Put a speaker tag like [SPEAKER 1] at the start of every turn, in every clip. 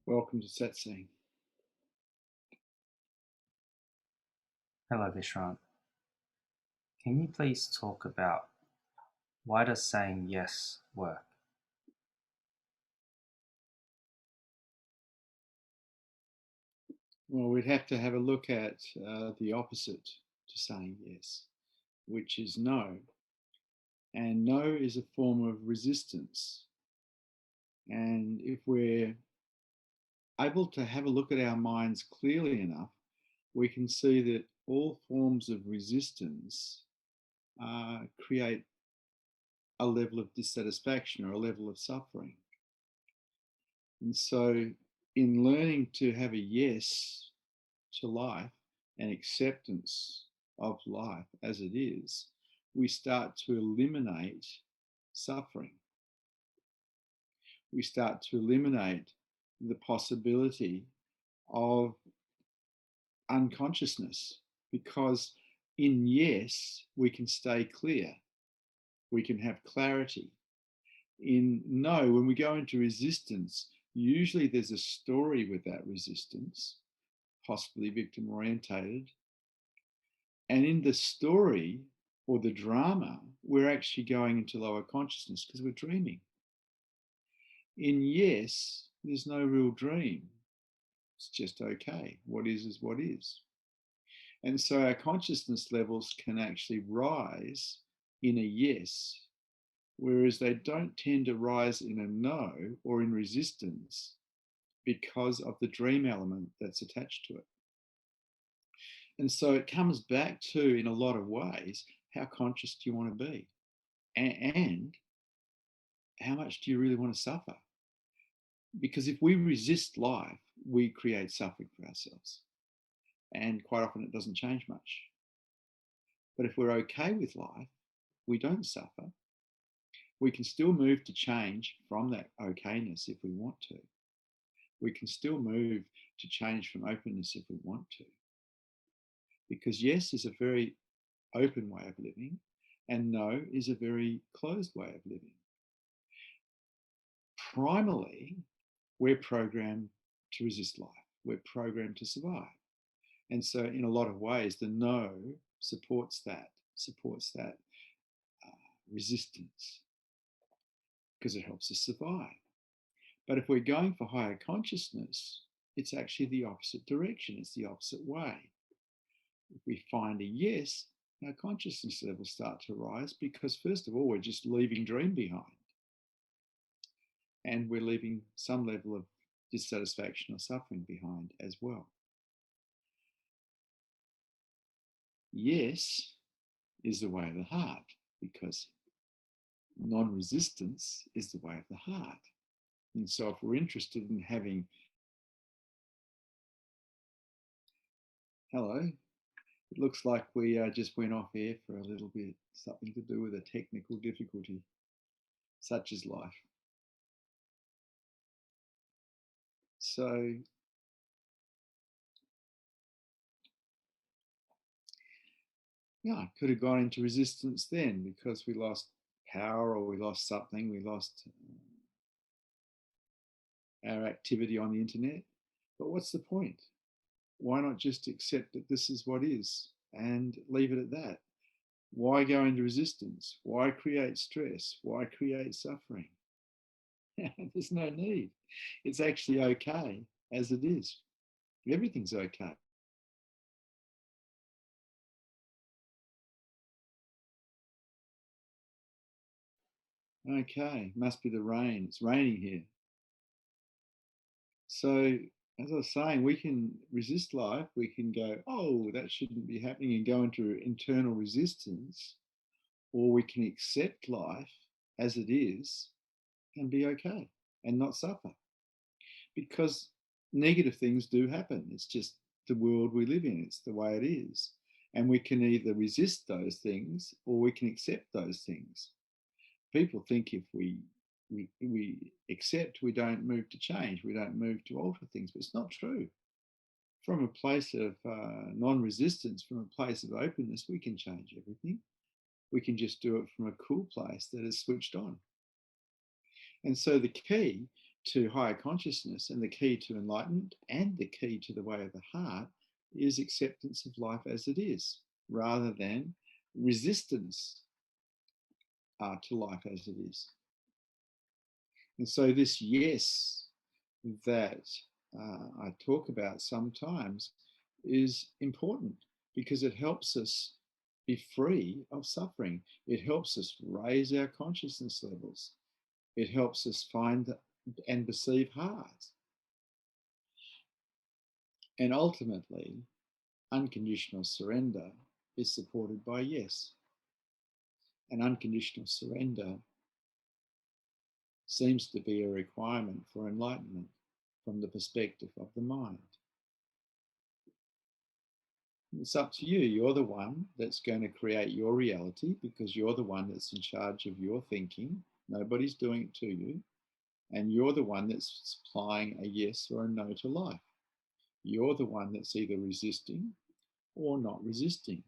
[SPEAKER 1] Welcome to Satsang.
[SPEAKER 2] Hello, Vishrant. Can you please talk about why does saying yes work?
[SPEAKER 1] Well, we'd have to have a look at the opposite to saying yes, which is no. And no is a form of resistance. And if we're able to have a look at our minds clearly enough, we can see that all forms of resistance create a level of dissatisfaction or a level of suffering. And so in learning to have a yes to life and acceptance of life as it is, we start to eliminate suffering. We start to eliminate the possibility of unconsciousness, because in yes, we can stay clear. We can have clarity. In no, when we go into resistance, usually there's a story with that resistance, possibly victim orientated. And in the story or the drama, we're actually going into lower consciousness because we're dreaming. In yes, there's no real dream. It's just okay. What is what is. And so our consciousness levels can actually rise in a yes, whereas they don't tend to rise in a no or in resistance because of the dream element that's attached to it. And so it comes back to, in a lot of ways, how conscious do you want to be? And how much do you really want to suffer? Because if we resist life, we create suffering for ourselves. And quite often it doesn't change much. But if we're okay with life, we don't suffer. We can still move to change from that okayness if we want to. We can still move to change from openness if we want to. Because yes is a very open way of living, and no is a very closed way of living. Primarily, we're programmed to resist life. We're programmed to survive. And so in a lot of ways, the no supports that resistance, because it helps us survive. But if we're going for higher consciousness, it's actually the opposite direction. It's the opposite way. If we find a yes, our consciousness levels start to rise, because first of all, we're just leaving dream behind. And we're leaving some level of dissatisfaction or suffering behind as well. Yes is the way of the heart, because non-resistance is the way of the heart. And so if we're interested in having, hello, it looks like we just went off air for a little bit, something to do with a technical difficulty, such as life. So yeah, I could have gone into resistance then because we lost power or we lost something, we lost our activity on the internet. But what's the point? Why not just accept that this is what is and leave it at that? Why go into resistance? Why create stress? Why create suffering? There's no need. It's actually okay as it is. Everything's okay. Okay, must be the rain. It's raining here. So, as I was saying, we can resist life. We can go, oh, that shouldn't be happening, and go into internal resistance. Or we can accept life as it is and be okay and not suffer. Because negative things do happen. It's just the world we live in. It's the way it is. And we can either resist those things or we can accept those things. People think if we accept, we don't move to change, we don't move to alter things, but it's not true. From a place of non-resistance, from a place of openness, we can change everything. We can just do it from a cool place that is switched on. And so the key to higher consciousness, and the key to enlightenment and the key to the way of the heart is acceptance of life as it is, rather than resistance to life as it is. And so this yes that I talk about sometimes is important because it helps us be free of suffering. It helps us raise our consciousness levels. It helps us find and perceive heart. And ultimately, unconditional surrender is supported by yes. And unconditional surrender seems to be a requirement for enlightenment from the perspective of the mind. It's up to you. You're the one that's going to create your reality because you're the one that's in charge of your thinking. Nobody's doing it to you. And you're the one that's supplying a yes or a no to life. You're the one that's either resisting or not resisting.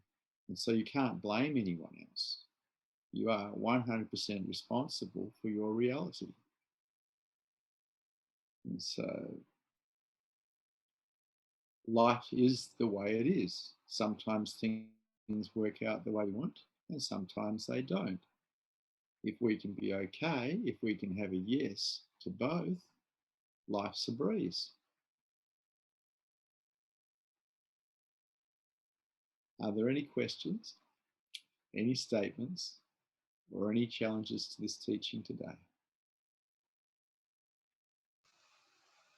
[SPEAKER 1] And so you can't blame anyone else. You are 100% responsible for your reality. And so life is the way it is. Sometimes things work out the way we want, and sometimes they don't. If we can be okay, if we can have a yes to both, life's a breeze. Are there any questions, any statements, or any challenges to this teaching today?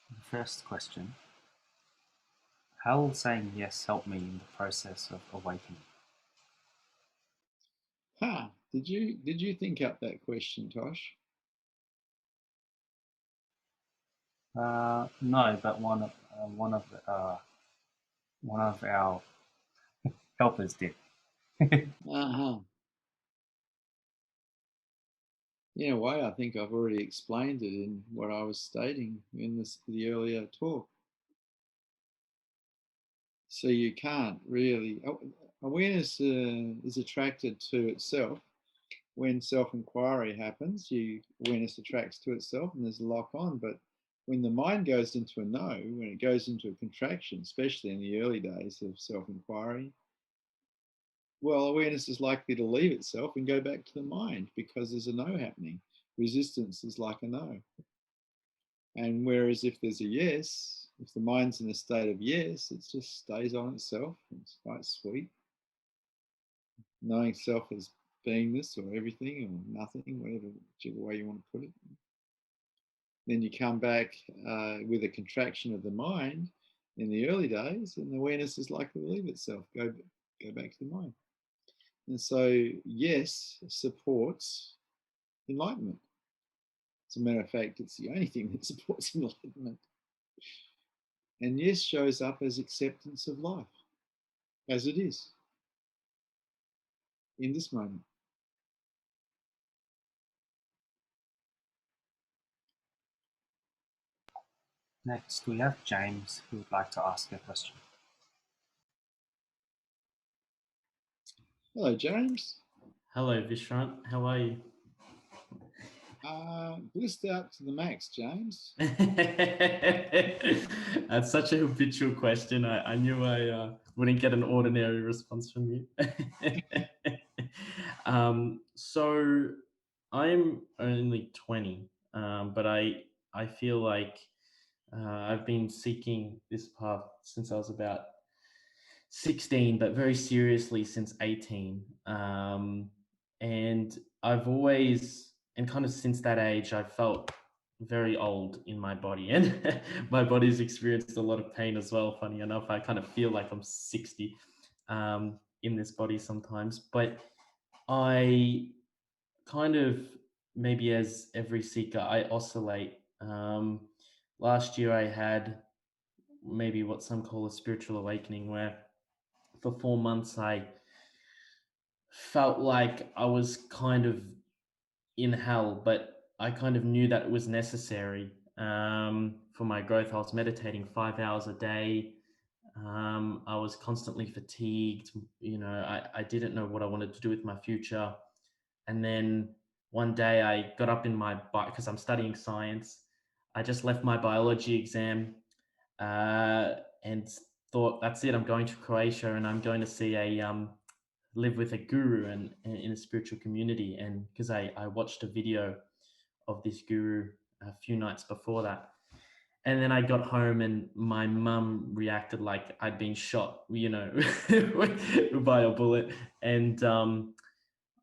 [SPEAKER 2] The first question: how will saying yes help me in the process of awakening?
[SPEAKER 1] Did you think up that question, Tosh?
[SPEAKER 2] No, but one of our helpers did.
[SPEAKER 1] Uh-huh. In a way, I think I've already explained it in what I was stating in the earlier talk. So you can't really, awareness is attracted to itself. When self-inquiry happens, awareness attracts to itself and there's a lock on. But when the mind goes into a no, when it goes into a contraction, especially in the early days of self-inquiry, well, awareness is likely to leave itself and go back to the mind because there's a no happening. Resistance is like a no. And whereas if there's a yes, if the mind's in a state of yes, it just stays on itself. It's quite sweet. Knowing self as beingness or everything or nothing, whichever way you want to put it. Then you come back with a contraction of the mind in the early days, and awareness is likely to leave itself, go back to the mind. And so, yes supports enlightenment. As a matter of fact, it's the only thing that supports enlightenment. And yes shows up as acceptance of life, as it is, in this moment.
[SPEAKER 2] Next, we have James, who would like to ask a question.
[SPEAKER 1] Hello, James.
[SPEAKER 3] Hello, Vishrant. How are you?
[SPEAKER 1] Blissed out to the max, James.
[SPEAKER 3] That's such a habitual question. I knew I wouldn't get an ordinary response from you. So I'm only 20, but I feel like I've been seeking this path since I was about 16, but very seriously since 18. And I've always, and kind of since that age, I felt very old in my body, and my body's experienced a lot of pain as well. Funny enough, I kind of feel like I'm 60 in this body sometimes, but I kind of, maybe as every seeker, I oscillate. Last year I had maybe what some call a spiritual awakening, where for 4 months I felt like I was kind of in hell, but I kind of knew that it was necessary for my growth. I was meditating 5 hours a day. I was constantly fatigued. I didn't know what I wanted to do with my future. And then one day I got up in my bike, because I'm studying science. I just left my biology exam and thought, that's it. I'm going to Croatia and I'm going to see live with a guru and in a spiritual community. And because I watched a video of this guru a few nights before that. And then I got home and my mum reacted like I'd been shot, by a bullet. And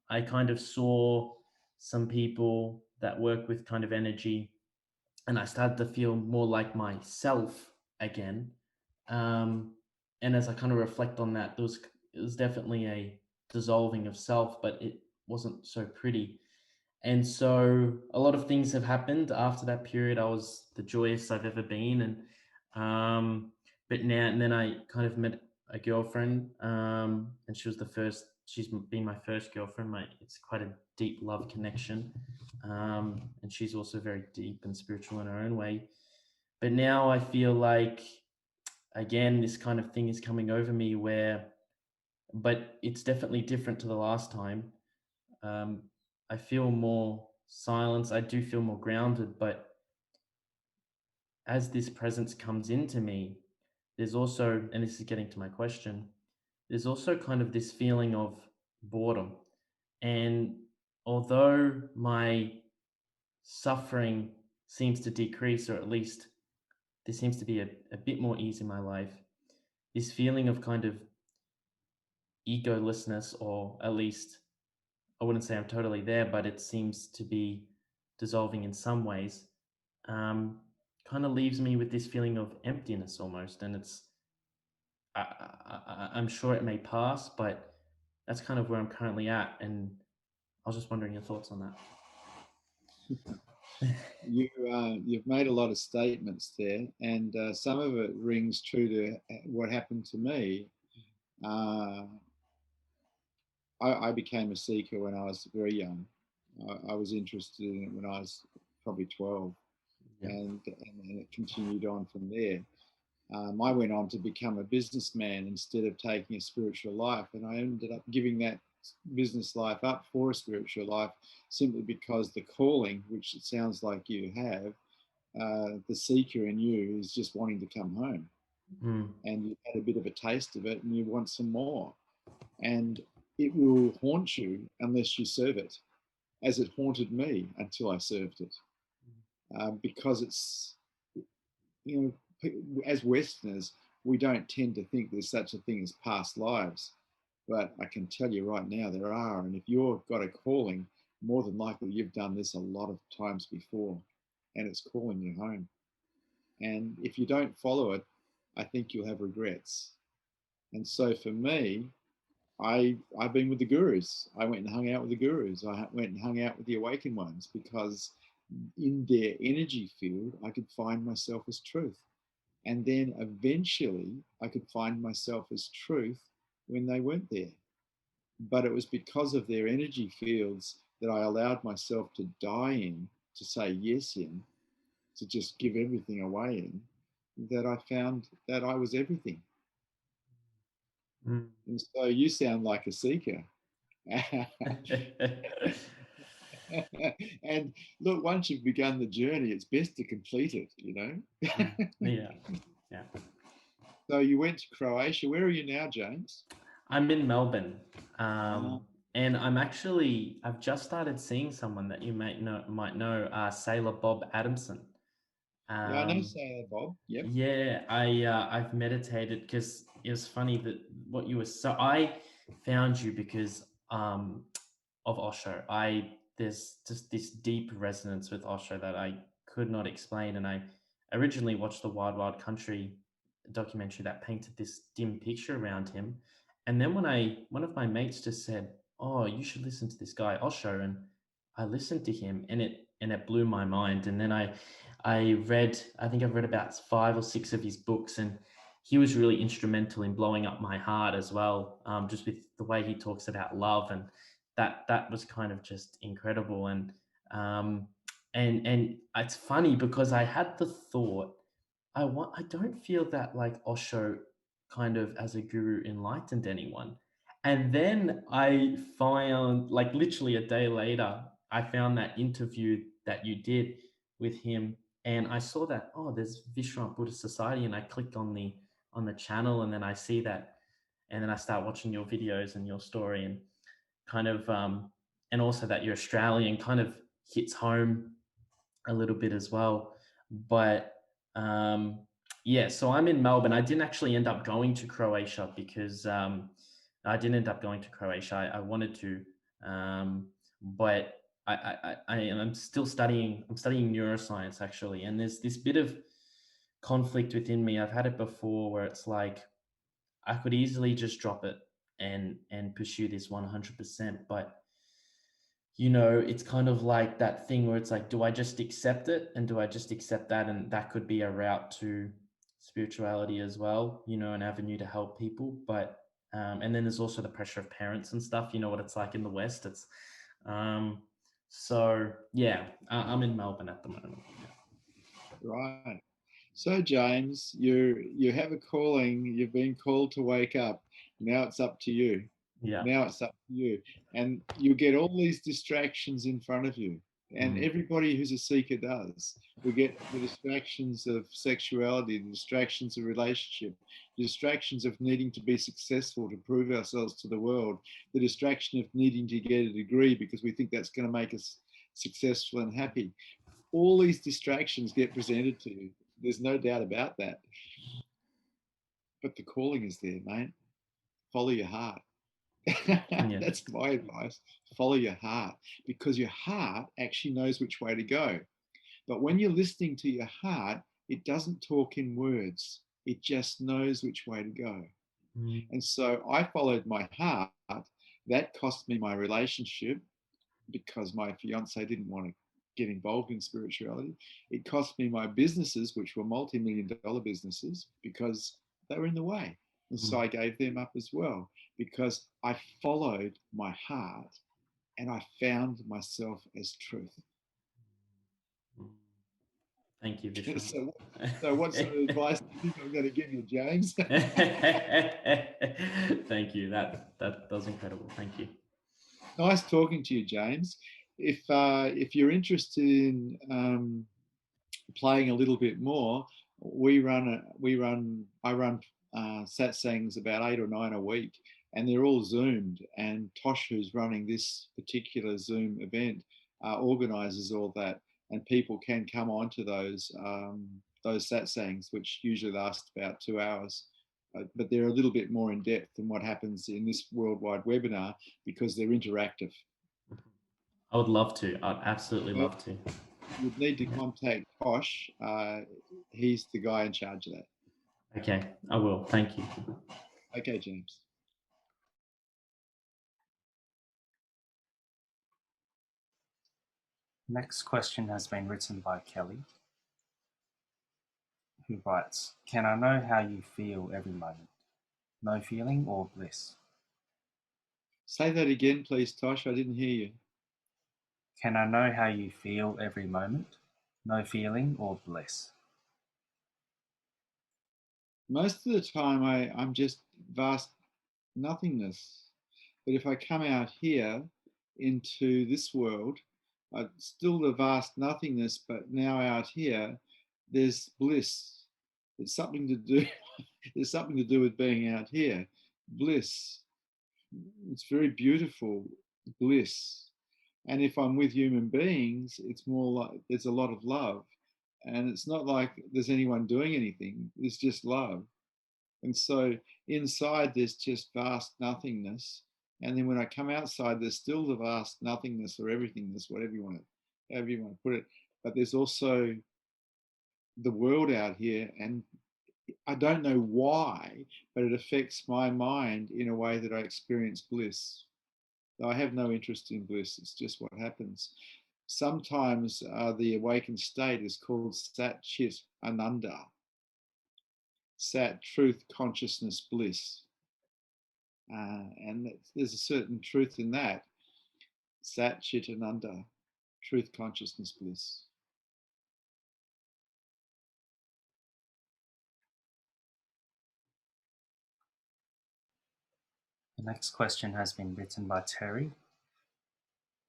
[SPEAKER 3] I kind of saw some people that work with kind of energy, and I started to feel more like myself again. And as I kind of reflect on that, it was definitely a dissolving of self, but it wasn't so pretty. And so a lot of things have happened after that period. I was the joyous I've ever been, but now and then I kind of met a girlfriend, and she was the first. She's been my first girlfriend. It's quite a deep love connection, and she's also very deep and spiritual in her own way. But now I feel like, again, this kind of thing is coming over me but it's definitely different to the last time. I feel more silence. I do feel more grounded, but as this presence comes into me, there's also, and this is getting to my question, there's also kind of this feeling of boredom. And although my suffering seems to decrease, or at least there seems to be a bit more ease in my life, this feeling of kind of egolessness, or at least I wouldn't say I'm totally there, but it seems to be dissolving in some ways, kind of leaves me with this feeling of emptiness almost. And I'm sure it may pass, but that's kind of where I'm currently at. And I was just wondering your thoughts on that.
[SPEAKER 1] You've made a lot of statements there, and some of it rings true to what happened to me. I became a seeker when I was very young. I was interested in it when I was probably 12,
[SPEAKER 3] Yeah.
[SPEAKER 1] and it continued on from there. I went on to become a businessman instead of taking a spiritual life, and I ended up giving that business life up for a spiritual life simply because the calling, which it sounds like you have, the seeker in you is just wanting to come home. And you've had a bit of a taste of it and you want some more. And it will haunt you unless you serve it, as it haunted me until I served it. Because it's, as Westerners, we don't tend to think there's such a thing as past lives. But I can tell you right now, there are. And if you've got a calling, more than likely you've done this a lot of times before, and it's calling you home. And if you don't follow it, I think you'll have regrets. And so for me, I've been with the gurus. I went and hung out with the gurus. I went and hung out with the awakened ones because in their energy field, I could find myself as truth. And then eventually I could find myself as truth when they weren't there. But it was because of their energy fields that I allowed myself to die in, to say yes in, to just give everything away in, that I found that I was everything. And so you sound like a seeker. And look, once you've begun the journey, it's best to complete it,
[SPEAKER 3] Yeah.
[SPEAKER 1] So you went to Croatia. Where are you now, James?
[SPEAKER 3] I'm in Melbourne. And I've just started seeing someone that you might know, Sailor Bob Adamson.
[SPEAKER 1] Yeah, I know Sailor Bob. Yep.
[SPEAKER 3] Yeah, I've meditated because it was funny that what you were. So I found you because of Osho. There's just this deep resonance with Osho that I could not explain, and I originally watched the Wild Wild Country documentary that painted this dim picture around him, and then when one of my mates just said, "Oh, you should listen to this guy Osho," and I listened to him, and it blew my mind. And then I think I've read about 5 or 6 of his books, and he was really instrumental in blowing up my heart as well. Just with the way he talks about love, and that was kind of just incredible. And it's funny because I had the thought, I don't feel that like Osho kind of as a guru enlightened anyone. And then I found, like literally a day later, I found that interview that you did with him and I saw that, oh, there's Vishrant Buddhist Society, and I clicked on the channel, and then I see that, and then I start watching your videos and your story, and kind of and also that you're Australian kind of hits home a little bit as well. But yeah, so I'm in Melbourne. I didn't actually end up going to Croatia because I didn't end up going to Croatia. I wanted to, but I'm still studying. I'm studying neuroscience actually, and there's this bit of conflict within me. I've had it before where it's like I could easily just drop it and pursue this 100%, but it's kind of like that thing where it's like, do I just accept it, and do I just accept that, and that could be a route to spirituality as well, an avenue to help people. But and then there's also the pressure of parents and stuff. You know what it's like in the West. It's so yeah, I'm in Melbourne at the moment.
[SPEAKER 1] Right. So James, you have a calling. You've been called to wake up. Now it's up to you.
[SPEAKER 3] Yeah.
[SPEAKER 1] Now it's up to you. And you get all these distractions in front of you. And everybody who's a seeker does. We get the distractions of sexuality, the distractions of relationship, the distractions of needing to be successful to prove ourselves to the world, the distraction of needing to get a degree because we think that's going to make us successful and happy. All these distractions get presented to you. There's no doubt about that. But the calling is there, mate. Follow your heart.
[SPEAKER 3] Yeah.
[SPEAKER 1] That's my advice. Follow your heart, because your heart actually knows which way to go. But when you're listening to your heart, it doesn't talk in words. It just knows which way to go. And so I followed my heart. That cost me my relationship because my fiance didn't want to get involved in spirituality. It cost me my businesses, which were multi-million-dollar businesses, because they were in the way. And so I gave them up as well, because I followed my heart and I found myself as truth.
[SPEAKER 3] Thank you, Vishrant.
[SPEAKER 1] So what sort of advice do you think I'm going to give you, James?
[SPEAKER 3] Thank you. That was incredible. Thank you.
[SPEAKER 1] Nice talking to you, James. If you're interested in playing a little bit more, I run satsangs about 8 or 9 a week, and they're all Zoomed. And Tosh, who's running this particular Zoom event, organises all that, and people can come onto those satsangs, which usually last about 2 hours. But they're a little bit more in depth than what happens in this worldwide webinar because they're interactive.
[SPEAKER 3] I would love to. I'd absolutely love to.
[SPEAKER 1] You'd need to contact Tosh. He's the guy in charge of that.
[SPEAKER 3] Okay, I will. Thank you.
[SPEAKER 1] Okay, James.
[SPEAKER 2] Next question has been written by Kelly, who writes, "Can I know how you feel every moment? No feeling or bliss?"
[SPEAKER 1] Say that again, please, Tosh. I didn't hear you.
[SPEAKER 2] Can I know how you feel every moment? No feeling or bliss?
[SPEAKER 1] Most of the time, I'm just vast nothingness. But if I come out here into this world, still the vast nothingness, but now out here, there's bliss. It's something to do. There's something to do with being out here. Bliss. It's very beautiful bliss. And if I'm with human beings, it's more like there's a lot of love. And it's not like there's anyone doing anything, it's just love. And so inside, there's just vast nothingness. And then when I come outside, there's still the vast nothingness or everythingness, however you want to put it. But there's also the world out here. And I don't know why, but it affects my mind in a way that I experience bliss. I have no interest in bliss. It's just what happens. Sometimes the awakened state is called Sat Chit Ananda. Sat, truth, consciousness, bliss. And there's a certain truth in that. Sat Chit Ananda, truth, consciousness, bliss.
[SPEAKER 2] The next question has been written by Terry.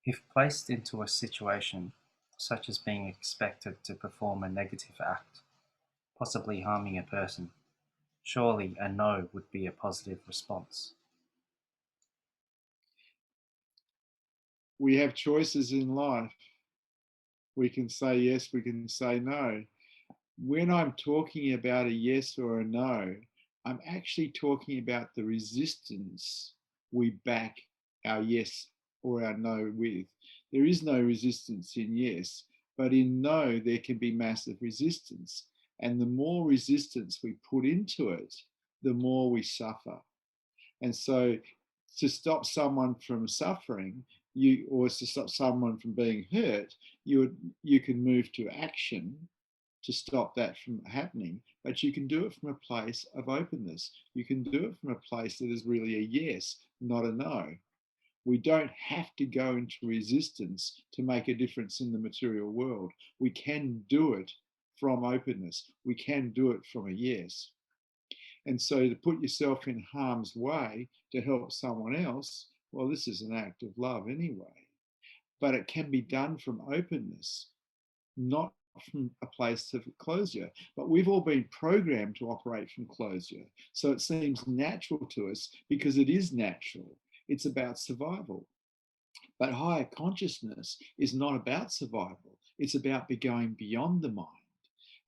[SPEAKER 2] If placed into a situation such as being expected to perform a negative act, possibly harming a person, surely a no would be a positive response.
[SPEAKER 1] We have choices in life. We can say yes, we can say no. When I'm talking about a yes or a no, I'm actually talking about the resistance we back our yes or our no with. There is no resistance in yes, but in no, there can be massive resistance. And the more resistance we put into it, the more we suffer. And so to stop someone from suffering, or to stop someone from being hurt, you can move to action to stop that from happening, but you can do it from a place of openness. You can do it from a place that is really a yes, not a no. We don't have to go into resistance to make a difference in the material world. We can do it from openness. We can do it from a yes. And so to put yourself in harm's way to help someone else, well, this is an act of love anyway. But it can be done from openness, not from a place of closure. But we've all been programmed to operate from closure. So it seems natural to us because it is natural. It's about survival. But higher consciousness is not about survival. It's about going beyond the mind.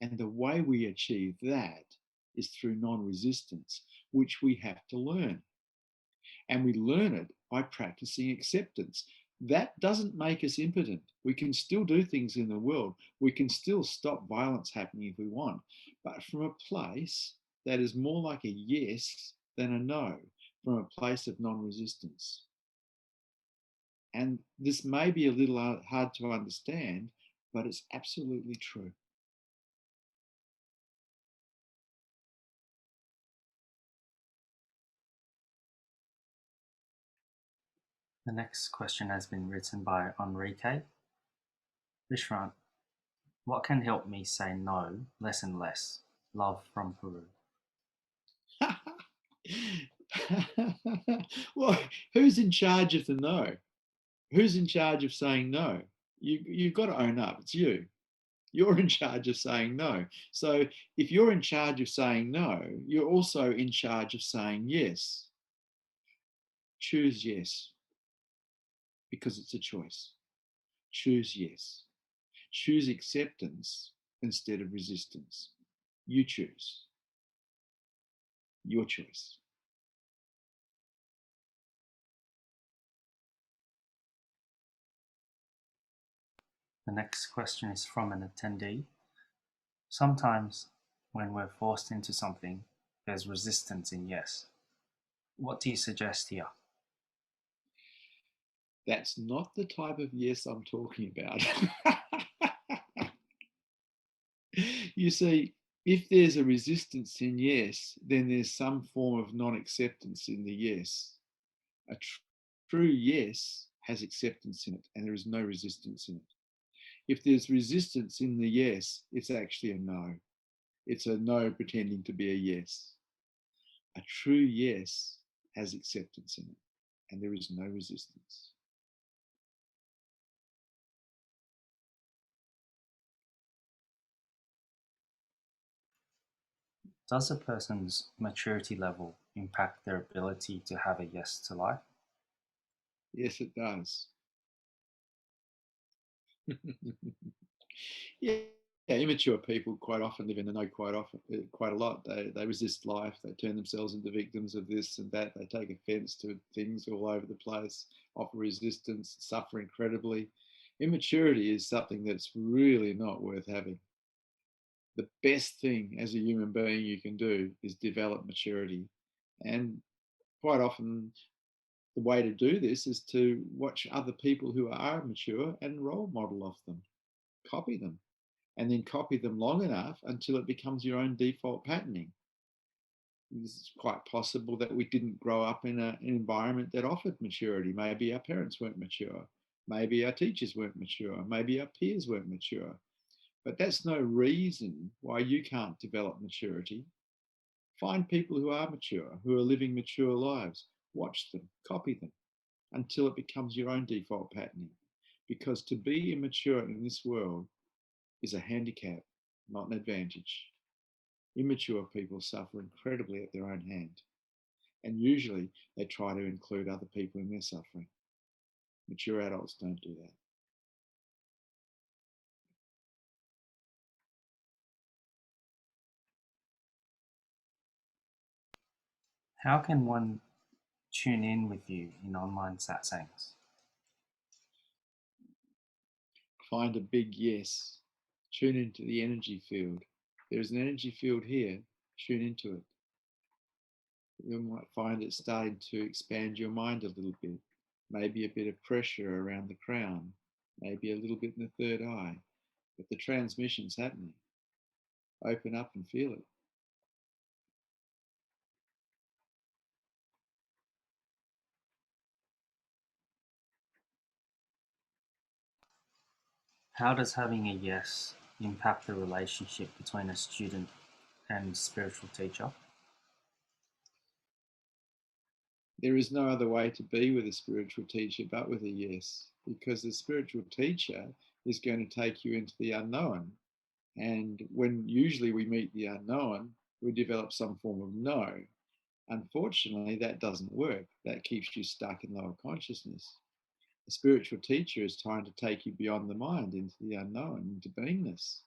[SPEAKER 1] And the way we achieve that is through non-resistance, which we have to learn. And we learn it by practicing acceptance. That doesn't make us impotent. We can still do things in the world. We can still stop violence happening if we want, but from a place that is more like a yes than a no, from a place of non-resistance. And this may be a little hard to understand, but it's absolutely true.
[SPEAKER 2] The next question has been written by 𝐬𝐿𝐴. Vishrant, what can help me say no less and less? Love from Peru.
[SPEAKER 1] Well, who's in charge of the no? Who's in charge of saying no? You've got to own up. It's you. You're in charge of saying no. So if you're in charge of saying no, you're also in charge of saying yes. Choose yes, because it's a choice. Choose yes. Choose acceptance instead of resistance. You choose. Your choice.
[SPEAKER 2] The next question is from an attendee. Sometimes when we're forced into something, there's resistance in yes. What do you suggest here?
[SPEAKER 1] That's not the type of yes I'm talking about. You see, if there's a resistance in yes, then there's some form of non-acceptance in the yes. A true yes has acceptance in it, and there is no resistance in it. If there's resistance in the yes, it's actually a no. It's a no pretending to be a yes. A true yes has acceptance in it, and there is no resistance.
[SPEAKER 2] Does a person's maturity level impact their ability to have a yes to life?
[SPEAKER 1] Yes, it does. Yeah, immature people quite often live in the no quite a lot. They resist life. They turn themselves into victims of this and that. They take offense to things all over the place, offer resistance, suffer incredibly. Immaturity is something that's really not worth having. The best thing as a human being you can do is develop maturity. And quite often the way to do this is to watch other people who are mature and role model off them, copy them, and then copy them long enough until it becomes your own default patterning. It's quite possible that we didn't grow up in an environment that offered maturity. Maybe our parents weren't mature. Maybe our teachers weren't mature. Maybe our peers weren't mature. But that's no reason why you can't develop maturity. Find people who are mature, who are living mature lives. Watch them, copy them until it becomes your own default patterning. Because to be immature in this world is a handicap, not an advantage. Immature people suffer incredibly at their own hand, and usually they try to include other people in their suffering. Mature adults don't do that.
[SPEAKER 2] How can one tune in with you in online satsangs?
[SPEAKER 1] Find a big yes. Tune into the energy field. There's an energy field here. Tune into it. You might find it starting to expand your mind a little bit. Maybe a bit of pressure around the crown. Maybe a little bit in the third eye. But the transmission's happening. Open up and feel it.
[SPEAKER 2] How does having a yes impact the relationship between a student and spiritual teacher?
[SPEAKER 1] There is no other way to be with a spiritual teacher but with a yes, because the spiritual teacher is going to take you into the unknown. And when usually we meet the unknown, we develop some form of no. Unfortunately, that doesn't work. That keeps you stuck in lower consciousness. A spiritual teacher is trying to take you beyond the mind into the unknown, into beingness.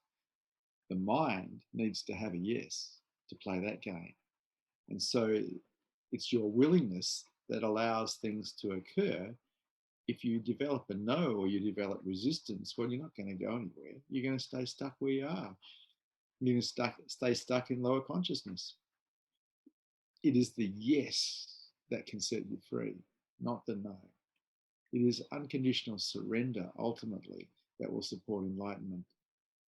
[SPEAKER 1] The mind needs to have a yes to play that game. And so it's your willingness that allows things to occur. If you develop a no or you develop resistance, well, you're not going to go anywhere. You're going to stay stuck where you are. You're going to stay stuck in lower consciousness. It is the yes that can set you free, not the no. It is unconditional surrender, ultimately, that will support enlightenment.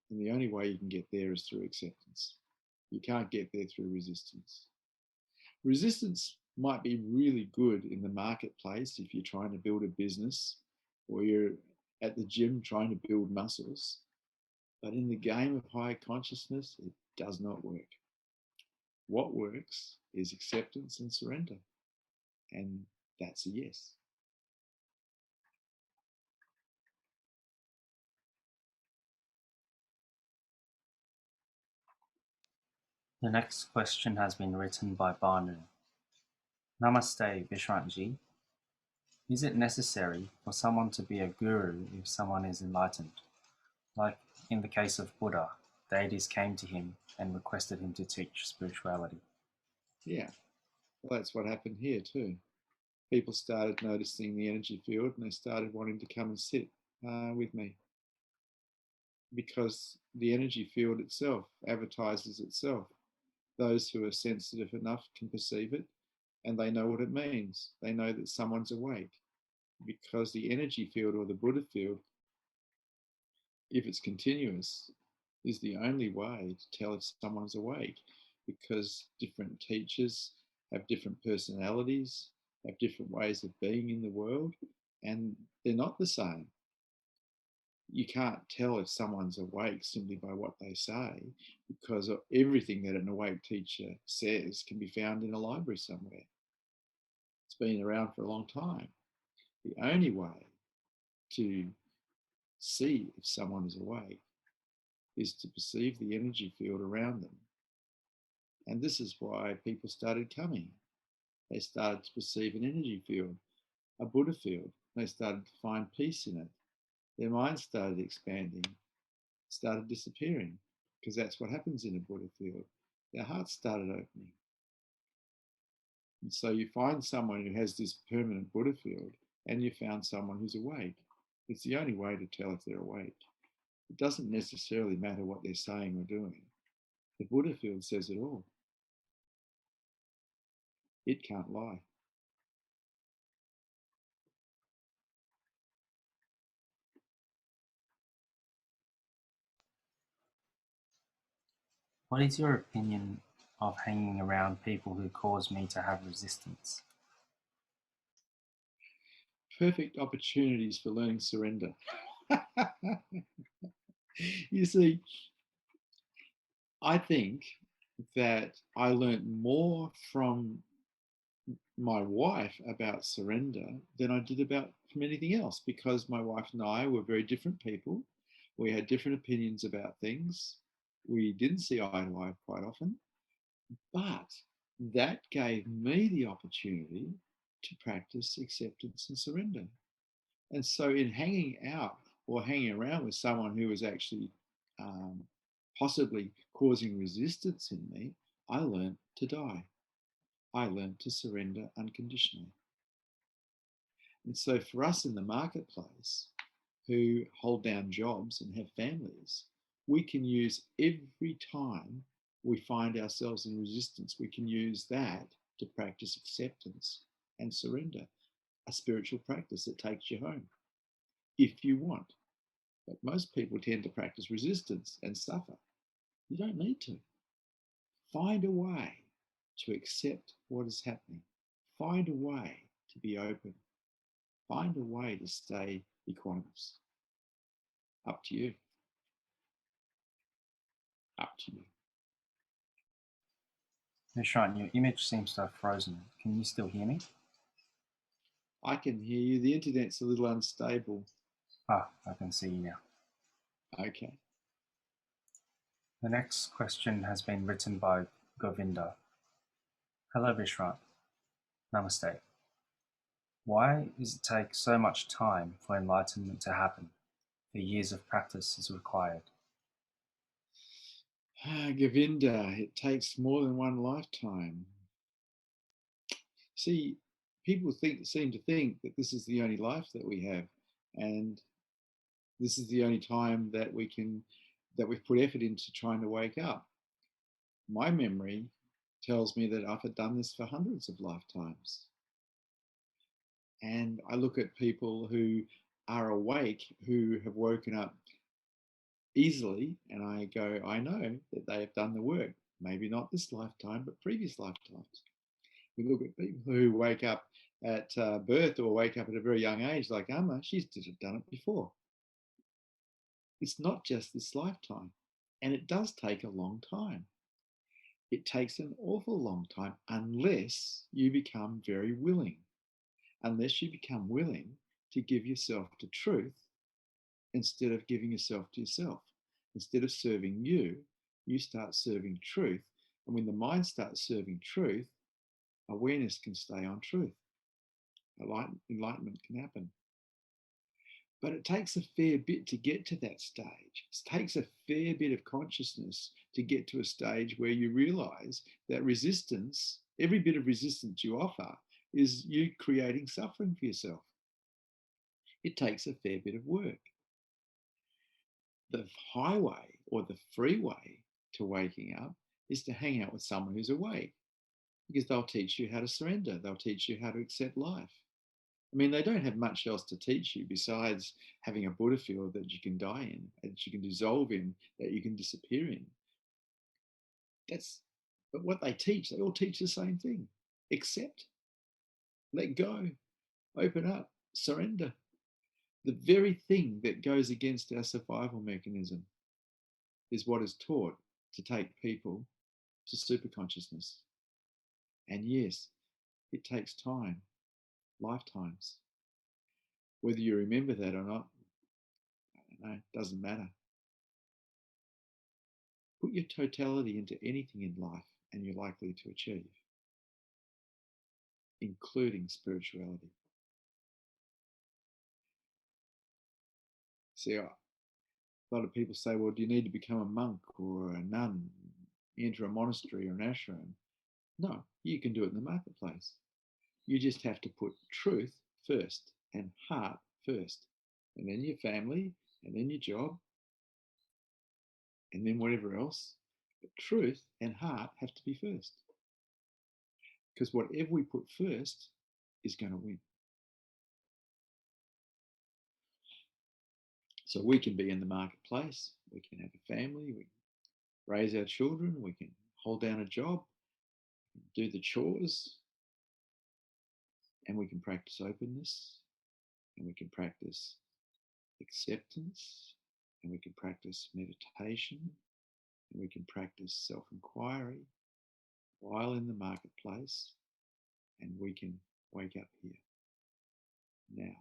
[SPEAKER 1] And the only way you can get there is through acceptance. You can't get there through resistance. Resistance might be really good in the marketplace if you're trying to build a business or you're at the gym trying to build muscles. But in the game of higher consciousness, it does not work. What works is acceptance and surrender. And that's a yes.
[SPEAKER 2] The next question has been written by Banu. Namaste, Vishrantji. Is it necessary for someone to be a guru if someone is enlightened? Like in the case of Buddha, deities came to him and requested him to teach spirituality.
[SPEAKER 1] Yeah, well, that's what happened here too. People started noticing the energy field and they started wanting to come and sit with me, because the energy field itself advertises itself. Those who are sensitive enough can perceive it, and they know what it means. They know that someone's awake, because the energy field or the Buddha field, if it's continuous, is the only way to tell if someone's awake, because different teachers have different personalities, have different ways of being in the world, and they're not the same. You can't tell if someone's awake simply by what they say, because everything that an awake teacher says can be found in a library somewhere. It's been around for a long time. The only way to see if someone is awake is to perceive the energy field around them. And this is why people started coming. They started to perceive an energy field, a Buddha field. They started to find peace in it. Their mind started expanding, started disappearing, because that's what happens in a Buddha field. Their heart started opening. And so you find someone who has this permanent Buddha field, and you found someone who's awake. It's the only way to tell if they're awake. It doesn't necessarily matter what they're saying or doing. The Buddha field says it all. It can't lie.
[SPEAKER 2] What is your opinion of hanging around people who cause me to have resistance?
[SPEAKER 1] Perfect opportunities for learning surrender. You see, I think that I learned more from my wife about surrender than I did from anything else, because my wife and I were very different people. We had different opinions about things. We didn't see eye to eye quite often, but that gave me the opportunity to practice acceptance and surrender. And so in hanging out or hanging around with someone who was actually possibly causing resistance in me, I learned to die. I learned to surrender unconditionally. And so for us in the marketplace who hold down jobs and have families, we can use every time we find ourselves in resistance, we can use that to practice acceptance and surrender, a spiritual practice that takes you home, if you want. But most people tend to practice resistance and suffer. You don't need to. Find a way to accept what is happening. Find a way to be open. Find a way to stay equanimous. Up to you. Up to you.
[SPEAKER 2] Vishrant, your image seems to have frozen. Can you still hear me?
[SPEAKER 1] I can hear you. The internet's a little unstable.
[SPEAKER 2] Ah, I can see you now.
[SPEAKER 1] Okay.
[SPEAKER 2] The next question has been written by Govinda. Hello, Vishrant. Namaste. Why does it take so much time for enlightenment to happen? For years of practice is required.
[SPEAKER 1] Govinda, it takes more than one lifetime. See, people seem to think that this is the only life that we have, and this is the only time that we've put effort into trying to wake up. My memory tells me that I've done this for hundreds of lifetimes. And I look at people who are awake, who have woken up easily, and I go, I know that they have done the work. Maybe not this lifetime, but previous lifetimes. We look at people who wake up at birth or wake up at a very young age, like Amma, she's done it before. It's not just this lifetime, and it does take a long time. It takes an awful long time unless you become very willing, unless you become willing to give yourself to truth instead of giving yourself to yourself. Instead of serving you, you start serving truth. And when the mind starts serving truth, awareness can stay on truth. Enlightenment can happen. But it takes a fair bit to get to that stage. It takes a fair bit of consciousness to get to a stage where you realize that resistance, every bit of resistance you offer, is you creating suffering for yourself. It takes a fair bit of work. The highway or the freeway to waking up is to hang out with someone who's awake, because they'll teach you how to surrender. They'll teach you how to accept life. I mean, they don't have much else to teach you besides having a Buddha field that you can die in, that you can dissolve in, that you can disappear in. But what they all teach the same thing. Accept, let go, open up, surrender. The very thing that goes against our survival mechanism is what is taught to take people to super consciousness. And yes, it takes time, lifetimes. Whether you remember that or not, I don't know, it doesn't matter. Put your totality into anything in life and you're likely to achieve, including spirituality. See, a lot of people say, well, do you need to become a monk or a nun, enter a monastery or an ashram? No, you can do it in the marketplace. You just have to put truth first and heart first, and then your family, and then your job, and then whatever else. But truth and heart have to be first. Because whatever we put first is going to win. So we can be in the marketplace, we can have a family, we can raise our children, we can hold down a job, do the chores, and we can practice openness, and we can practice acceptance, and we can practice meditation, and we can practice self-inquiry while in the marketplace, and we can wake up here now.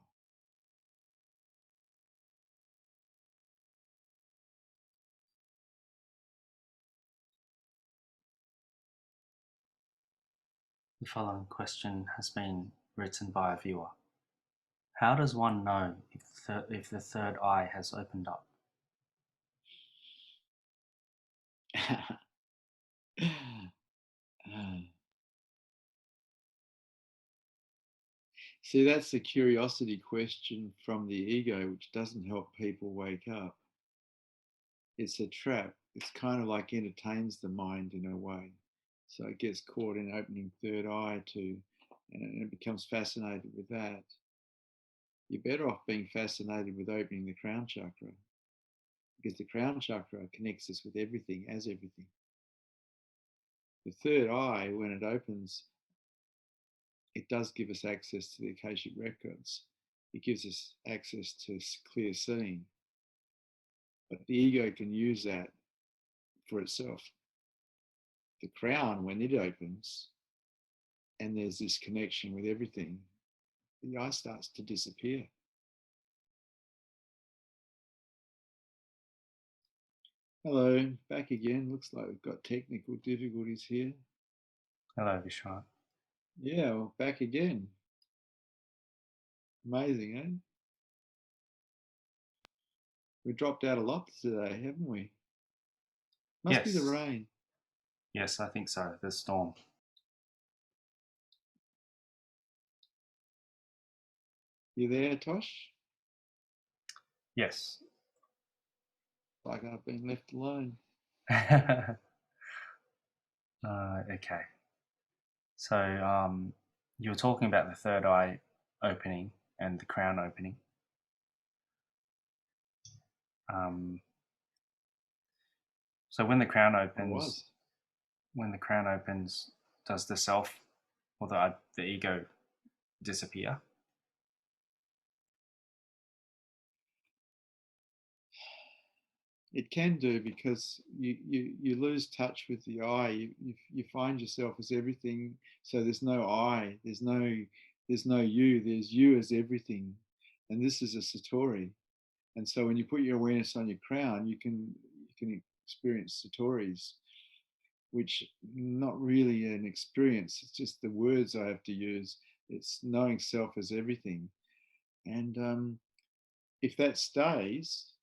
[SPEAKER 2] The following question has been written by a viewer. How does one know if the third eye has opened up?
[SPEAKER 1] See, that's the curiosity question from the ego, which doesn't help people wake up. It's a trap. It's kind of like entertains the mind in a way. So it gets caught in opening third eye too, and it becomes fascinated with that. You're better off being fascinated with opening the crown chakra, because the crown chakra connects us with everything, as everything. The third eye, when it opens, it does give us access to the Akashic records. It gives us access to clear seeing. But the ego can use that for itself. The crown, when it opens, and there's this connection with everything, the eye starts to disappear. Hello, back again. Looks like we've got technical difficulties here.
[SPEAKER 2] Hello, Vishrant.
[SPEAKER 1] Yeah, well, back again. Amazing, eh? We dropped out a lot today, haven't we? Must be the rain.
[SPEAKER 2] Yes, I think so. The storm.
[SPEAKER 1] You there, Tosh?
[SPEAKER 2] Yes.
[SPEAKER 1] Like I've been left alone.
[SPEAKER 2] Okay. So you were talking about the third eye opening and the crown opening. So when the crown opens, does the self or the ego disappear?
[SPEAKER 1] It can do, because you lose touch with the I. You find yourself as everything. So there's no I. There's no you. There's you as everything, and this is a satori. And so when you put your awareness on your crown, you can experience satori's, which not really an experience. It's just the words I have to use. It's knowing self as everything, and if that stays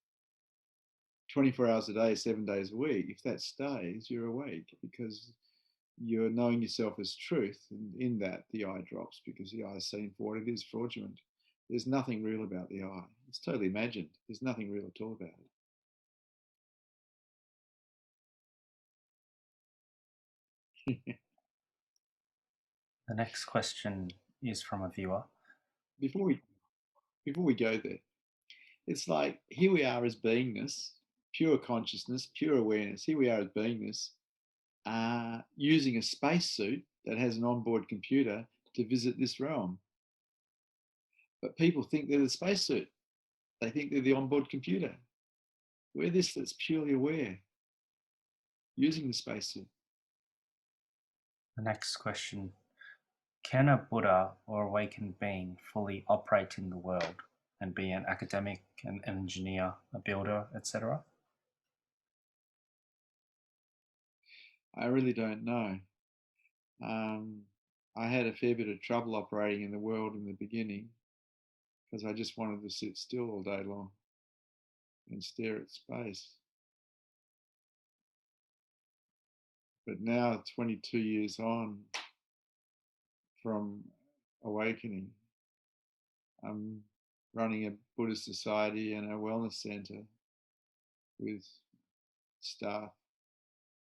[SPEAKER 1] 24 hours a day, 7 days a week, if that stays, you're awake, because you're knowing yourself as truth. And in that, the I drops, because the I is seen for what it is, fraudulent. There's nothing real about the I. It's totally imagined. There's nothing real at all about it.
[SPEAKER 2] The next question is from a viewer.
[SPEAKER 1] Before we go there, it's like, here we are as beingness, pure consciousness, pure awareness. Here we are as beingness, using a spacesuit that has an onboard computer to visit this realm. But people think they're the spacesuit. They think they're the onboard computer. We're this that's purely aware, using the spacesuit.
[SPEAKER 2] The next question. Can a Buddha or awakened being fully operate in the world and be an academic, an engineer, a builder, etc.?
[SPEAKER 1] I really don't know. I had a fair bit of trouble operating in the world in the beginning, because I just wanted to sit still all day long and stare at space. But now, 22 years on from awakening, I'm running a Buddhist society and a wellness center with staff.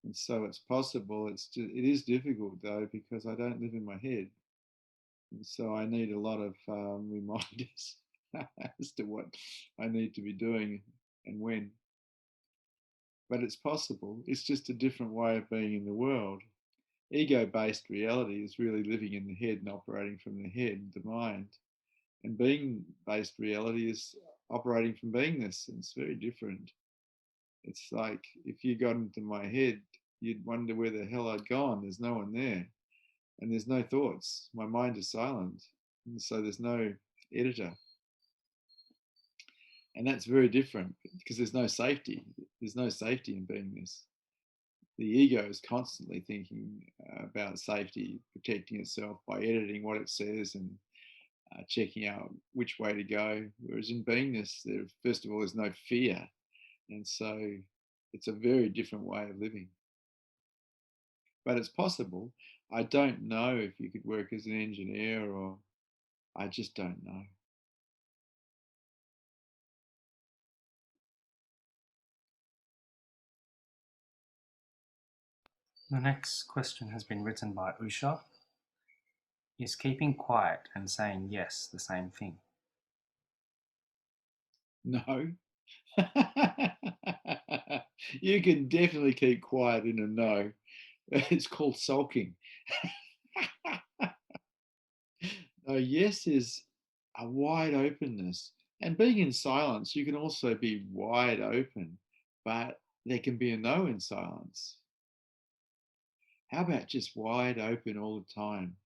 [SPEAKER 1] And so it's possible. It is difficult though, because I don't live in my head. And so I need a lot of reminders as to what I need to be doing and when. But it's possible. It's just a different way of being in the world. Ego-based reality is really living in the head and operating from the head, the mind. And being-based reality is operating from beingness. And it's very different. It's like, if you got into my head, you'd wonder where the hell I'd gone. There's no one there. And there's no thoughts. My mind is silent. And so there's no editor. And that's very different, because there's no safety. There's no safety in beingness. the ego is constantly thinking about safety, protecting itself by editing what it says and checking out which way to go. Whereas in beingness, there, first of all, there's no fear. And so it's a very different way of living. But it's possible. I don't know if you could work as an engineer, or I just don't know.
[SPEAKER 2] The next question has been written by Usha. Is keeping quiet and saying yes the same thing?
[SPEAKER 1] No. You can definitely keep quiet in a no. It's called sulking. No, yes is a wide openness. And being in silence, you can also be wide open, but there can be a no in silence. How about just wide open all the time,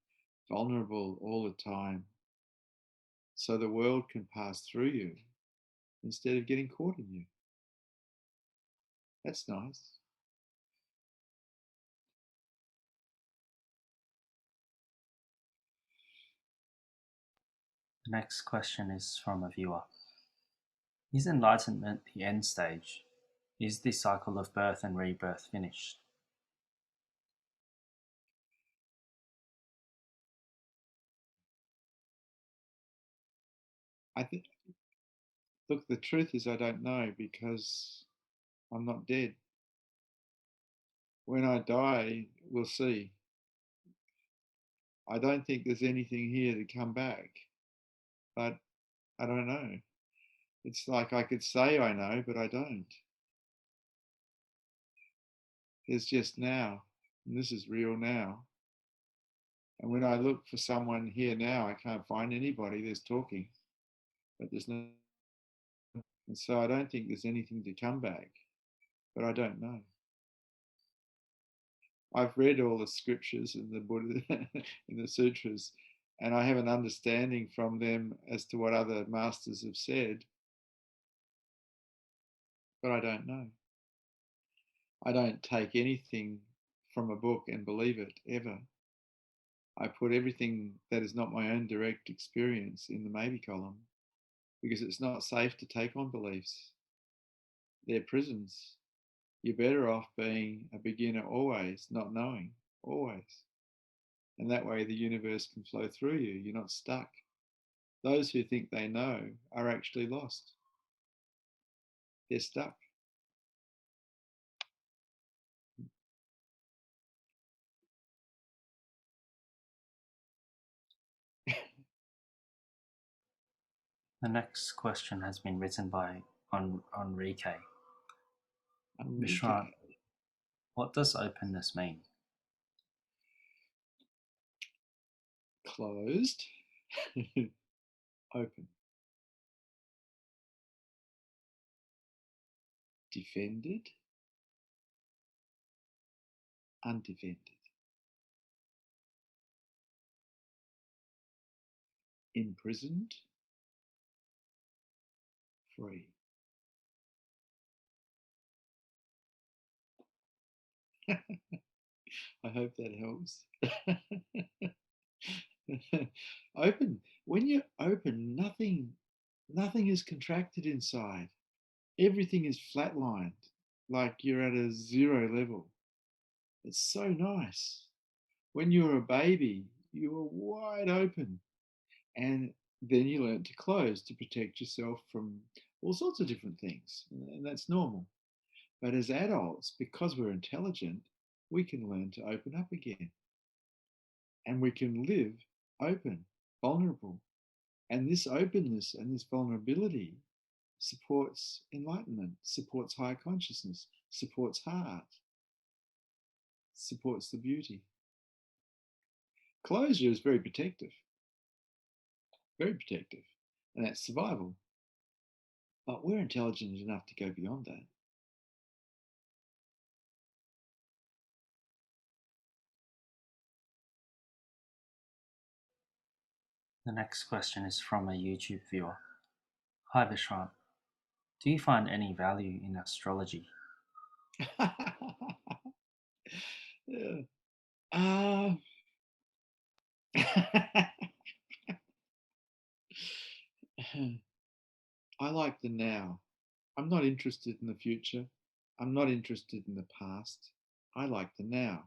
[SPEAKER 1] vulnerable all the time, so the world can pass through you instead of getting caught in you? That's nice.
[SPEAKER 2] The next question is from a viewer. Is enlightenment the end stage? Is the cycle of birth and rebirth finished?
[SPEAKER 1] I think, look, the truth is I don't know, because I'm not dead. When I die, we'll see. I don't think there's anything here to come back, but I don't know. It's like I could say I know, but I don't. There's just now, and this is real now. And when I look for someone here now, I can't find anybody. There's talking, but there's no. And so I don't think there's anything to come back, but I don't know. I've read all the scriptures in the Buddha, in the sutras, and I have an understanding from them as to what other masters have said, but I don't know. I don't take anything from a book and believe it, ever. I put everything that is not my own direct experience in the maybe column, because it's not safe to take on beliefs. They're prisons. You're better off being a beginner always, not knowing, always. And that way the universe can flow through you. You're not stuck. Those who think they know are actually lost. They're stuck.
[SPEAKER 2] The next question has been written by 𝐸𝐿𝐴. Vishrant, what does openness mean?
[SPEAKER 1] Closed, open. Defended, undefended. Imprisoned, free. I hope that helps. Open. When you're open, nothing is contracted inside. Everything is flatlined, like you're at a zero level. It's so nice. When you were a baby, you were wide open, and then you learn to close to protect yourself from all sorts of different things, and that's normal. But as adults, because we're intelligent, we can learn to open up again, and we can live open, vulnerable. And this openness and this vulnerability supports enlightenment, supports higher consciousness, supports heart, supports the beauty. Closure is very protective, and that's survival. But we're intelligent enough to go beyond that.
[SPEAKER 2] The next question is from a YouTube viewer. Hi Vishrant, do you find any value in astrology?
[SPEAKER 1] Yeah. Uh, I like the now. I'm not interested in the future. I'm not interested in the past. I like the now.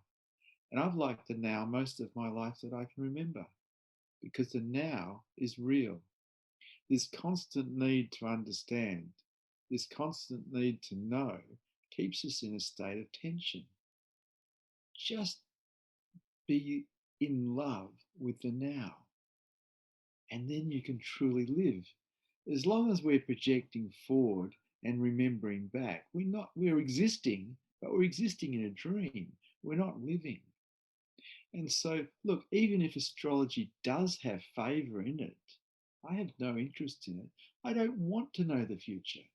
[SPEAKER 1] And I've liked the now most of my life that I can remember, because the now is real. This constant need to understand, this constant need to know, keeps us in a state of tension. Just be in love with the now, and then you can truly live. As long as we're projecting forward and remembering back, we're existing, but we're existing in a dream. We're not living. And so, look, even if astrology does have favor in it, I have no interest in it. I don't want to know the future.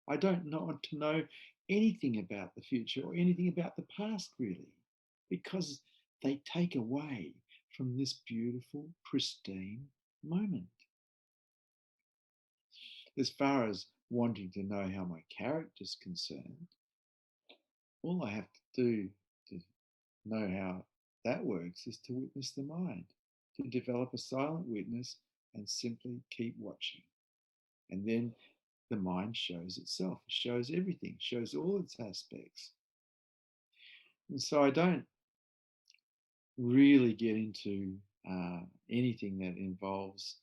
[SPEAKER 1] I don't want to know anything about the future or anything about the past, really, because they take away from this beautiful, pristine moment. As far as wanting to know how my character's concerned, all I have to do to know how that works is to witness the mind, to develop a silent witness and simply keep watching. And then the mind shows itself, it shows everything, shows all its aspects. And so I don't really get into anything that involves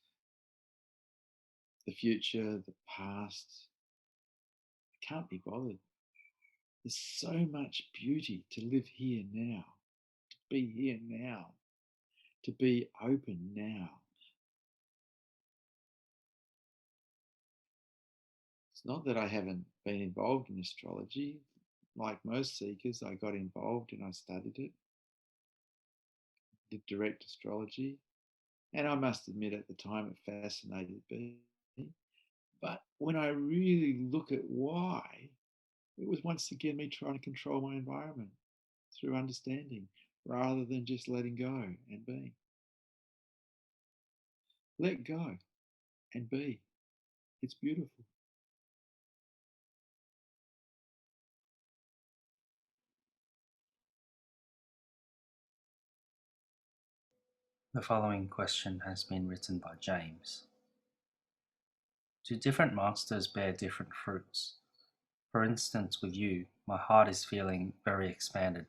[SPEAKER 1] the future, the past. I can't be bothered. There's so much beauty to live here now, to be here now, to be open now. It's not that I haven't been involved in astrology. Like most seekers, I got involved and I studied it, did direct astrology. And I must admit at the time it fascinated me. But when I really look at why, it was once again me trying to control my environment through understanding rather than just letting go and being. Let go and be. It's beautiful.
[SPEAKER 2] The following question has been written by James. Do different masters bear different fruits? For instance, with you, my heart is feeling very expanded.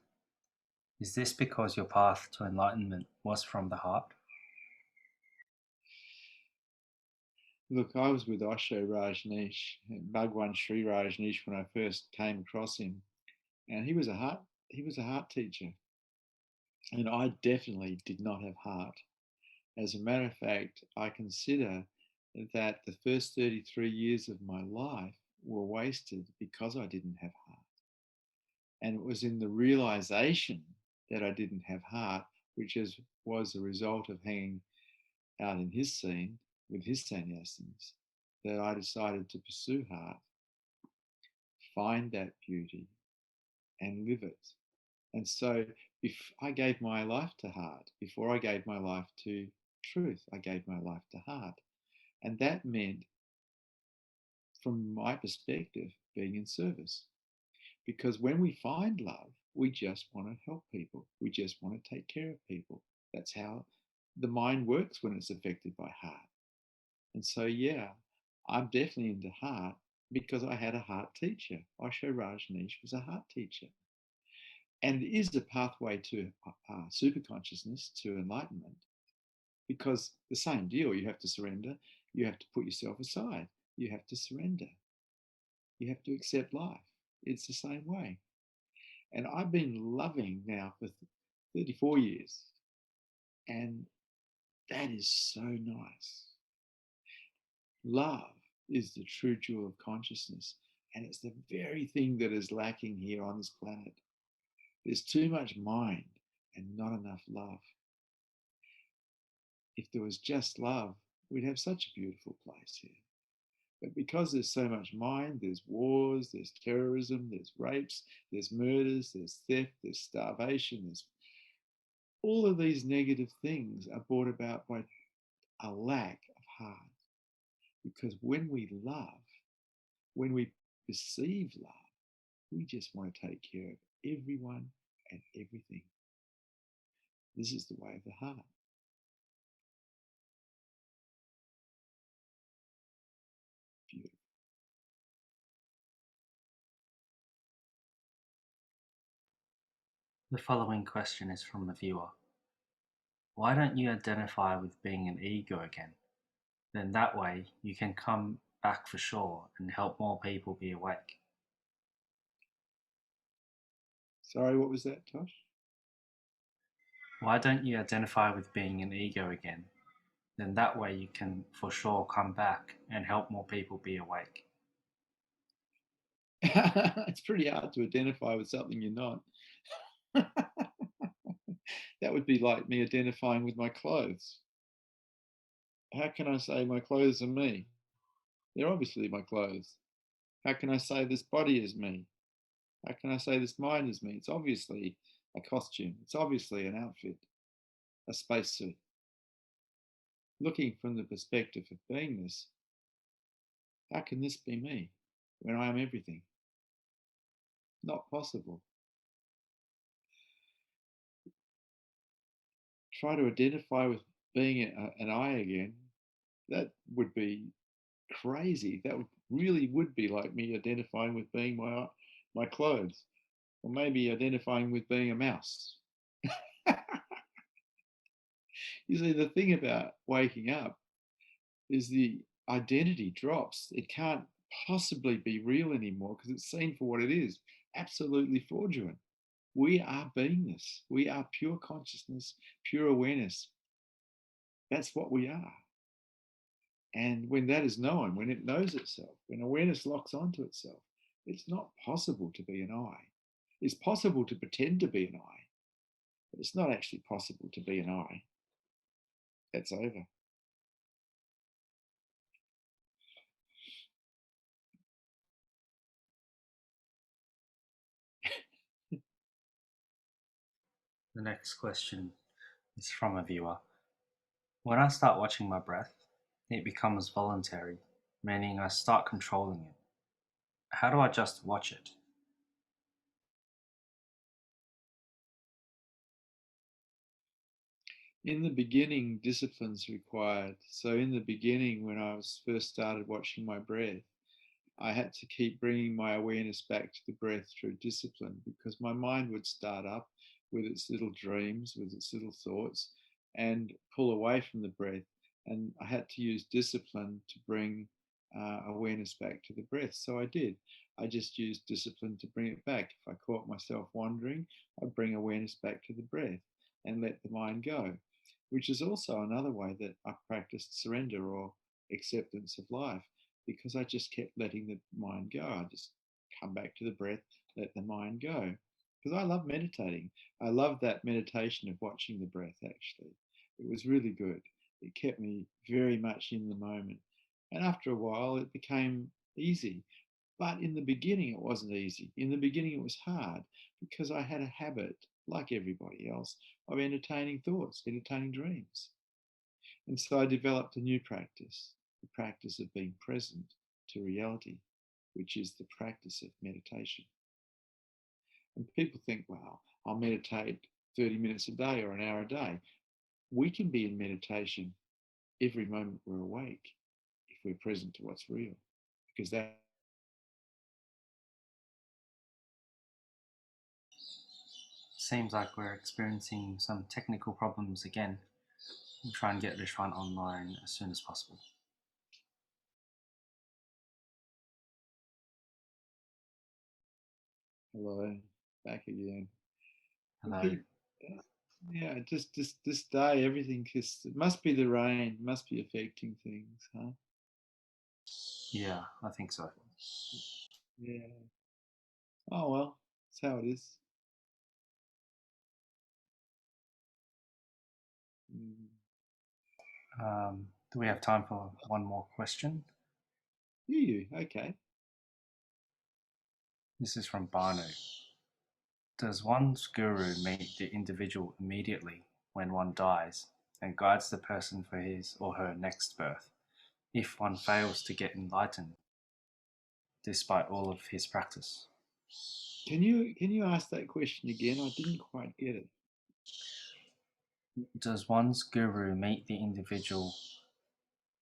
[SPEAKER 2] Is this because your path to enlightenment was from the heart?
[SPEAKER 1] Look, I was with 𝐬𝐸𝐴𝐧𝐿𝐻, Bhagwan Sri Rajneesh, when I first came across him, and he was a heart teacher, and I definitely did not have heart. As a matter of fact, I consider that the first 33 years of my life were wasted because I didn't have heart. And it was in the realization that I didn't have heart, which was a result of hanging out in his scene with his sannyasins, that I decided to pursue heart, find that beauty, and live it. And so if I gave my life to heart, before I gave my life to truth, I gave my life to heart. And that meant, from my perspective, being in service. Because when we find love, we just want to help people. We just want to take care of people. That's how the mind works when it's affected by heart. And so, yeah, I'm definitely into heart because I had a heart teacher. Osho Rajneesh was a heart teacher. And it is a pathway to super consciousness, to enlightenment, because the same deal, you have to surrender, you have to put yourself aside, you have to surrender, you have to accept life. It's the same way. And I've been loving now for 34 years, and that is so nice. Love is the true jewel of consciousness, and it's the very thing that is lacking here on this planet. There's too much mind and not enough love. If there was just love, we'd have such a beautiful place here. But because there's so much mind, there's wars, there's terrorism, there's rapes, there's murders, there's theft, there's starvation, there's all of these negative things are brought about by a lack of heart. Because when we love, when we perceive love, we just want to take care of everyone and everything. This is the way of the heart. Beautiful.
[SPEAKER 2] The following question is from a viewer. Why don't you identify with being an ego again? Then that way you can come back for sure and help more people be awake.
[SPEAKER 1] Sorry, what was that, Tosh?
[SPEAKER 2] Why don't you identify with being an ego again? Then that way you can for sure come back and help more people be awake.
[SPEAKER 1] It's pretty hard to identify with something you're not. That would be like me identifying with my clothes. How can I say my clothes are me? They're obviously my clothes. How can I say this body is me? How can I say this mind is me? It's obviously a costume. It's obviously an outfit, a spacesuit. Looking from the perspective of beingness, how can this be me when I am everything? Not possible. Try to identify with being an I again. That would be crazy. That would be like me identifying with being my clothes, or maybe identifying with being a mouse. You see, the thing about waking up is the identity drops. It can't possibly be real anymore because it's seen for what it is, absolutely fraudulent. We are beingness. We are pure consciousness, pure awareness. That's what we are. And when that is known, when it knows itself, when awareness locks onto itself, it's not possible to be an I. It's possible to pretend to be an I, but it's not actually possible to be an I. That's over.
[SPEAKER 2] The next question is from a viewer. When I start watching my breath, it becomes voluntary, meaning I start controlling it. How do I just watch it?
[SPEAKER 1] In the beginning, discipline's required. So in the beginning, when I first started watching my breath, I had to keep bringing my awareness back to the breath through discipline, because my mind would start up with its little dreams, with its little thoughts, and pull away from the breath. And I had to use discipline to bring awareness back to the breath. So I did. I just used discipline to bring it back. If I caught myself wandering, I'd bring awareness back to the breath and let the mind go, which is also another way that I practiced surrender or acceptance of life, because I just kept letting the mind go. I just come back to the breath, let the mind go. Because I love meditating. I love that meditation of watching the breath, actually. It was really good. It kept me very much in the moment. And after a while, it became easy. But in the beginning, it wasn't easy. In the beginning, it was hard because I had a habit, like everybody else, of entertaining thoughts, entertaining dreams. And so I developed a new practice, the practice of being present to reality, which is the practice of meditation. And people think, well, I'll meditate 30 minutes a day or an hour a day. We can be in meditation every moment we're awake if we're present to what's real, because that
[SPEAKER 2] Seems like we're experiencing some technical problems again. We'll try and get Vishrant online as soon as possible.
[SPEAKER 1] Hello, back again.
[SPEAKER 2] Hello.
[SPEAKER 1] Yeah, just this day, everything just, it must be the rain, must be affecting things, huh?
[SPEAKER 2] Yeah, I think so.
[SPEAKER 1] Yeah. Oh well, that's how it is.
[SPEAKER 2] Do we have time for one more question?
[SPEAKER 1] You, okay.
[SPEAKER 2] This is from Banu. Does one's guru meet the individual immediately when one dies and guides the person for his or her next birth if one fails to get enlightened despite all of his practice?
[SPEAKER 1] Can you ask that question again? I didn't quite get it.
[SPEAKER 2] Does one's guru meet the individual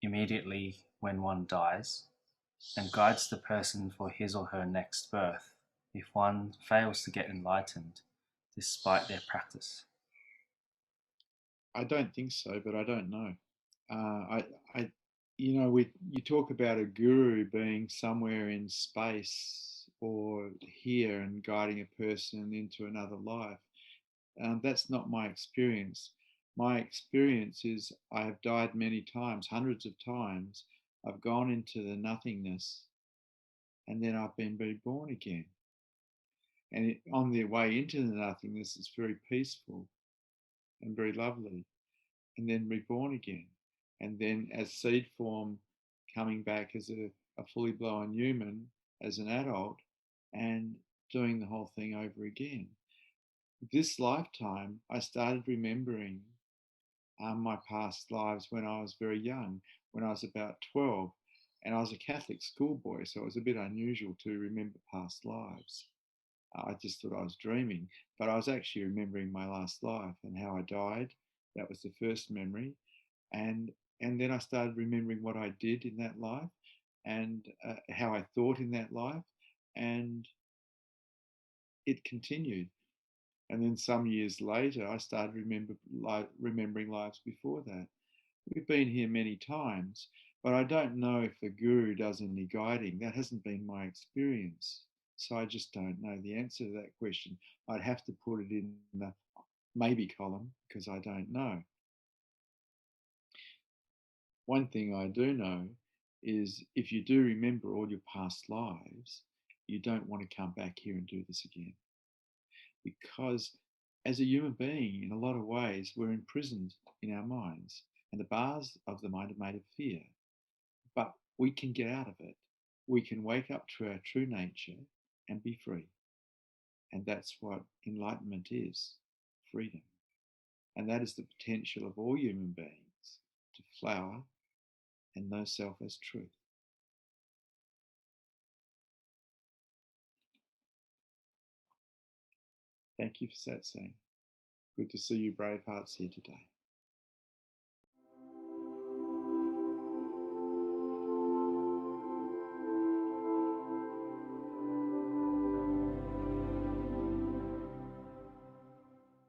[SPEAKER 2] immediately when one dies and guides the person for his or her next birth if one fails to get enlightened despite their practice?
[SPEAKER 1] I don't think so, but I don't know. You talk about a guru being somewhere in space or here and guiding a person into another life. That's not my experience. My experience is I have died many times, hundreds of times. I've gone into the nothingness and then I've been reborn again. And on the way into the nothingness, it's very peaceful and very lovely. And then reborn again. And then as seed form, coming back as a fully blown human, as an adult, and doing the whole thing over again. This lifetime, I started remembering my past lives when I was very young, when I was about 12. And I was a Catholic schoolboy, so it was a bit unusual to remember past lives. I just thought I was dreaming, but I was actually remembering my last life and how I died. That was the first memory. And then I started remembering what I did in that life and how I thought in that life. And it continued. And then some years later, I started remembering lives before that. We've been here many times, but I don't know if the guru does any guiding. That hasn't been my experience. So I just don't know the answer to that question. I'd have to put it in the maybe column because I don't know. One thing I do know is if you do remember all your past lives, you don't want to come back here and do this again. Because as a human being, in a lot of ways, we're imprisoned in our minds, and the bars of the mind are made of fear. But we can get out of it. We can wake up to our true nature and be free. And that's what enlightenment is, freedom. And that is the potential of all human beings to flower and know self as truth. Thank you for Satsang. Good to see you brave hearts here today.